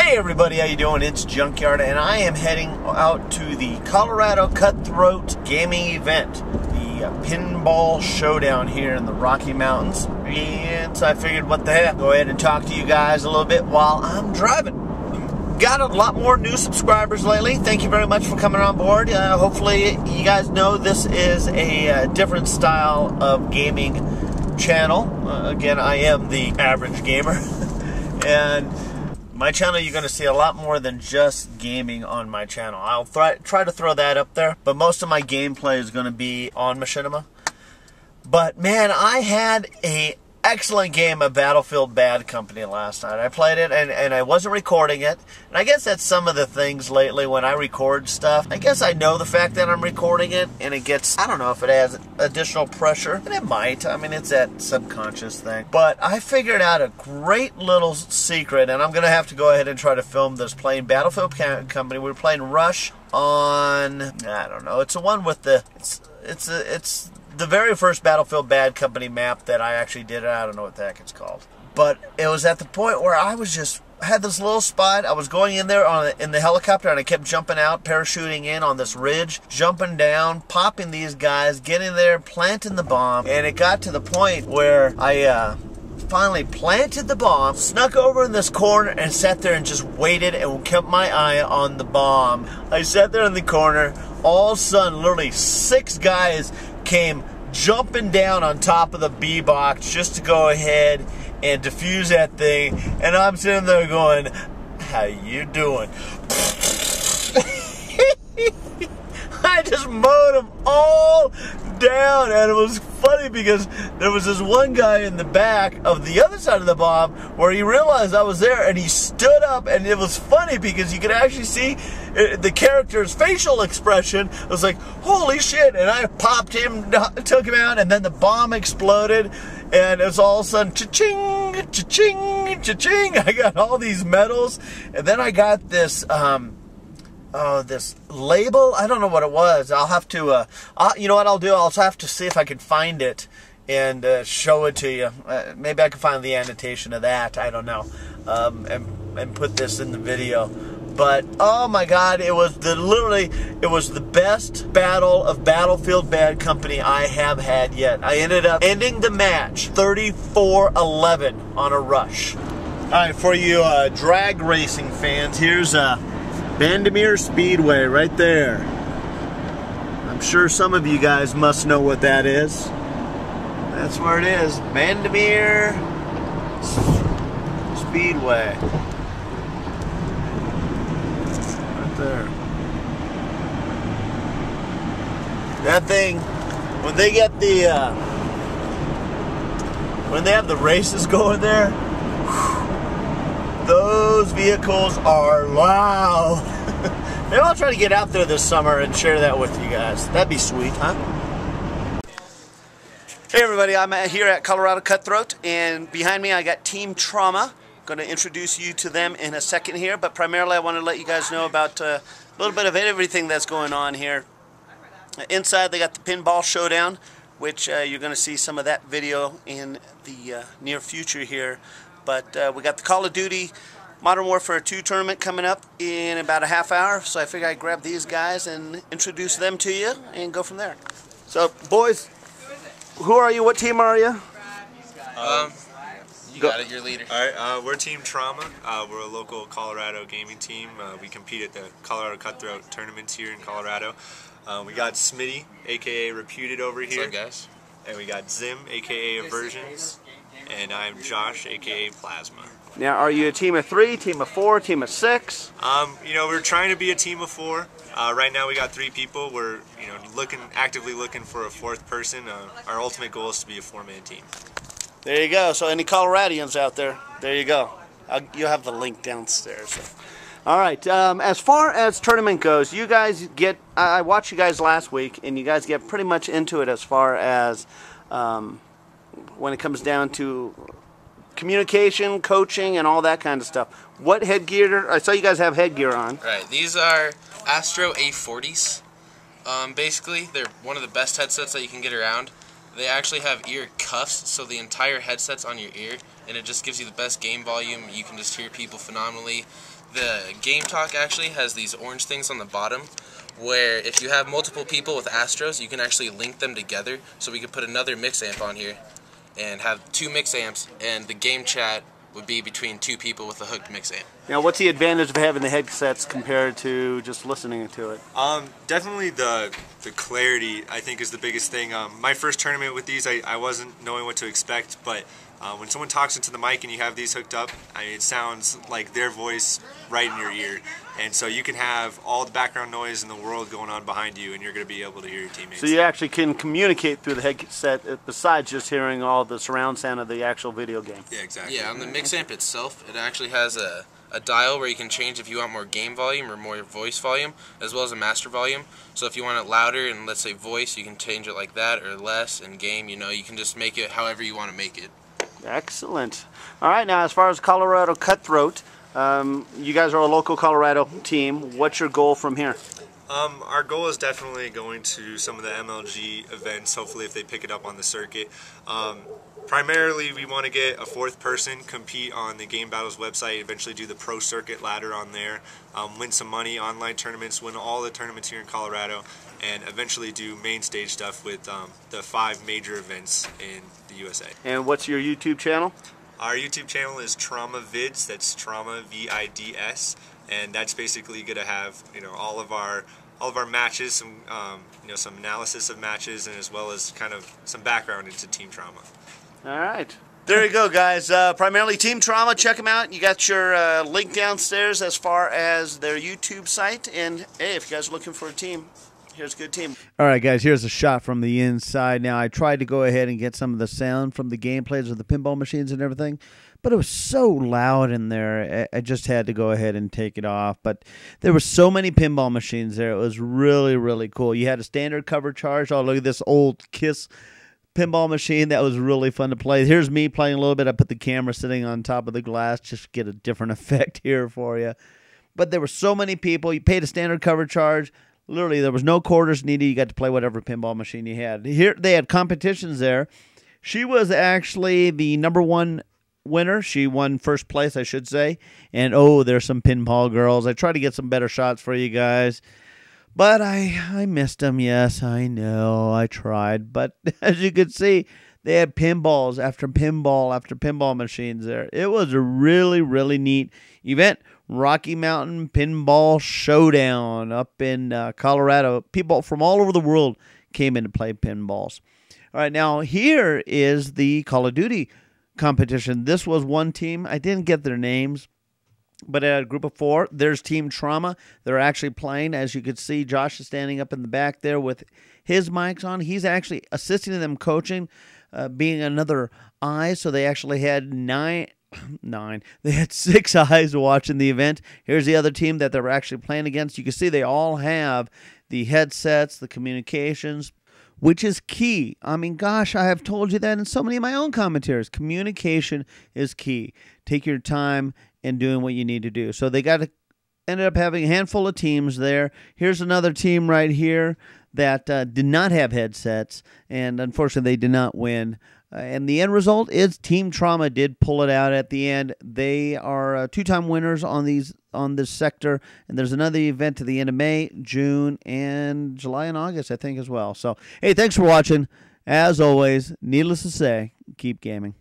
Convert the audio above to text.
Hey everybody, how you doing? It's Junkyard, and I am heading out to the Colorado Cutthroat Gaming event, the Pinball Showdown here in the Rocky Mountains. And so I figured, what the heck, go ahead and talk to you guys a little bit while I'm driving. Got a lot more new subscribers lately. Thank you very much for coming on board. Hopefully you guys know this is a different style of gaming channel. Again, I am the average gamer. And my channel, you're going to see a lot more than just gaming on my channel. I'll try to throw that up there, but most of my gameplay is going to be on Machinima. But man, I had a excellent game of Battlefield Bad Company last night. I played it and I wasn't recording it. And I guess that's some of the things lately when I record stuff. I guess I know the fact that I'm recording it and it gets, I don't know if it has additional pressure. And it might. I mean, it's that subconscious thing. But I figured out a great little secret, and I'm going to have to go ahead and try to film this playing Battlefield Company. We were playing Rush on, I don't know, it's the one with the, it's the very first Battlefield Bad Company map that I actually did. I don't know what the heck it's called. But it was at the point where I was just, had this little spot. I was going in there in the helicopter, and I kept jumping out, parachuting in on this ridge, jumping down, popping these guys, getting there, planting the bomb. And it got to the point where I finally planted the bomb, snuck over in this corner, and sat there and just waited and kept my eye on the bomb. I sat there in the corner. All of a sudden, literally 6 guys came jumping down on top of the B box just to go ahead and defuse that thing, and I'm sitting there going, how you doing? I just mowed them all down, and it was funny because there was this one guy in the back of the other side of the bomb where he realized I was there, and he stood up, and it was funny because you could actually see the character's facial expression. It was like, holy shit, and I popped him, took him out, and then the bomb exploded, and it was all of a sudden, cha-ching, cha-ching, cha-ching. I got all these medals, and then I got this, this label. I don't know what it was. I'll have to, you know what I'll do? I'll have to see if I can find it and show it to you. Maybe I can find the annotation of that. I don't know. And put this in the video. But oh my God, it was literally the best battle of Battlefield Bad Company I have had yet. I ended up ending the match 34-11 on a rush. All right, for you drag racing fans, here's Vandermeer Speedway right there. I'm sure some of you guys must know what that is. That's where it is, Vandermeer Speedway. Right there. That thing, when they get the, when they have the races going there, those vehicles are loud. Maybe I'll try to get out there this summer and share that with you guys. That'd be sweet, huh? Hey everybody, I'm here at Colorado Cutthroat, and behind me I got Team Trauma. I'm going to introduce you to them in a second here, but primarily I want to let you guys know about a little bit of everything that's going on here. Inside they got the Pinball Showdown, which you're going to see some of that video in the near future here. But we got the Call of Duty Modern Warfare 2 tournament coming up in about a half hour, so I figured I'd grab these guys and introduce them to you and go from there. So, boys, who are you? What team are you? You got it, you're leader. Alright, we're Team Trauma. We're a local Colorado gaming team. We compete at the Colorado Cutthroat tournaments here in Colorado. We got Smitty, aka Reputed, over here. What's up, guys? And we got Zim, aka Aversions. And I'm Josh, aka Plasma. Now, are you a team of 3, team of 4, team of 6? You know, we're trying to be a team of 4. Right now we got 3 people. We're, you know, actively looking for a 4th person. Our ultimate goal is to be a 4-man team. There you go. So any Coloradians out there, there you go. You'll have the link downstairs. So. All right. As far as tournament goes, you guys get, I watched you guys last week, and you guys get pretty much into it as far as when it comes down to communication, coaching, and all that kind of stuff. What headgear? I saw you guys have headgear on. Right. These are Astro A40s. Basically, they're one of the best headsets that you can get around. They actually have ear cuffs, so the entire headset's on your ear, and it just gives you the best game volume. You can just hear people phenomenally. The Game Talk actually has these orange things on the bottom, where if you have multiple people with Astros, you can actually link them together. So we could put another mix amp on here and have 2 mix amps, and the game chat would be between 2 people with a hooked mix amp. Now, what's the advantage of having the headsets compared to just listening to it? Definitely the clarity, I think, is the biggest thing. My first tournament with these, I wasn't knowing what to expect, but when someone talks into the mic and you have these hooked up, it sounds like their voice right in your ear. And so you can have all the background noise in the world going on behind you, and you're going to be able to hear your teammates. So you actually can communicate through the headset besides just hearing all the surround sound of the actual video game. Yeah, exactly. Yeah, on the mix amp itself, it actually has a dial where you can change if you want more game volume or more voice volume, as well as a master volume. So if you want it louder and, let's say, voice, you can change it like that, or less, and game, you can just make it however you want to make it. Excellent. All right, now as far as Colorado Cutthroat, you guys are a local Colorado team. What's your goal from here? Our goal is definitely going to some of the MLG events, hopefully if they pick it up on the circuit. Primarily, we want to get a 4th person, compete on the Game Battles website, eventually do the pro circuit ladder on there, win some money, online tournaments, win all the tournaments here in Colorado, and eventually do main stage stuff with the 5 major events in the USA. And what's your YouTube channel? Our YouTube channel is Trauma Vids. That's Trauma VIDS, and that's basically going to have all of our matches, some some analysis of matches, and as well as kind of some background into Team Trauma. All right. There you go, guys. Primarily Team Trauma. Check them out. You got your link downstairs as far as their YouTube site. And hey, if you guys are looking for a team, here's a good team. All right, guys, here's a shot from the inside. Now, I tried to go ahead and get some of the sound from the gameplays of the pinball machines and everything, but it was so loud in there, I just had to go ahead and take it off. But there were so many pinball machines there. It was really, really cool. You had a standard cover charge. Oh, look at this old KISS pinball machine. That was really fun to play. Here's me playing a little bit. I put the camera sitting on top of the glass just to get a different effect here for you. But there were so many people. You paid a standard cover charge. Literally, there was no quarters needed. You got to play whatever pinball machine you had. Here, they had competitions there. She was actually the #1 winner. She won first place, I should say. And, oh, there's some Pinball Girls. I tried to get some better shots for you guys. But I missed them. Yes, I know. I tried. But as you can see, they had pinballs after pinball machines there. It was a really, really neat event. Rocky Mountain Pinball Showdown up in Colorado. People from all over the world came in to play pinballs. All right, now here is the Call of Duty competition. This was one team. I didn't get their names, but at a group of 4, there's Team Trauma. They're actually playing. As you can see, Josh is standing up in the back there with his mics on. He's actually assisting them coaching, being another eye. So they actually had 9. They had 6 eyes watching the event. Here's the other team that they're actually playing against. You can see they all have the headsets, the communications, which is key. I mean, gosh, I have told you that in so many of my own commentaries. Communication is key. Take your time in doing what you need to do. So they ended up having a handful of teams there. Here's another team right here that did not have headsets, and unfortunately they did not win. And the end result is Team Trauma did pull it out at the end. They are 2-time winners on this sector, and there's another event at the end of May, June, and July and August, I think, as well. So, hey, thanks for watching. As always, needless to say, keep gaming.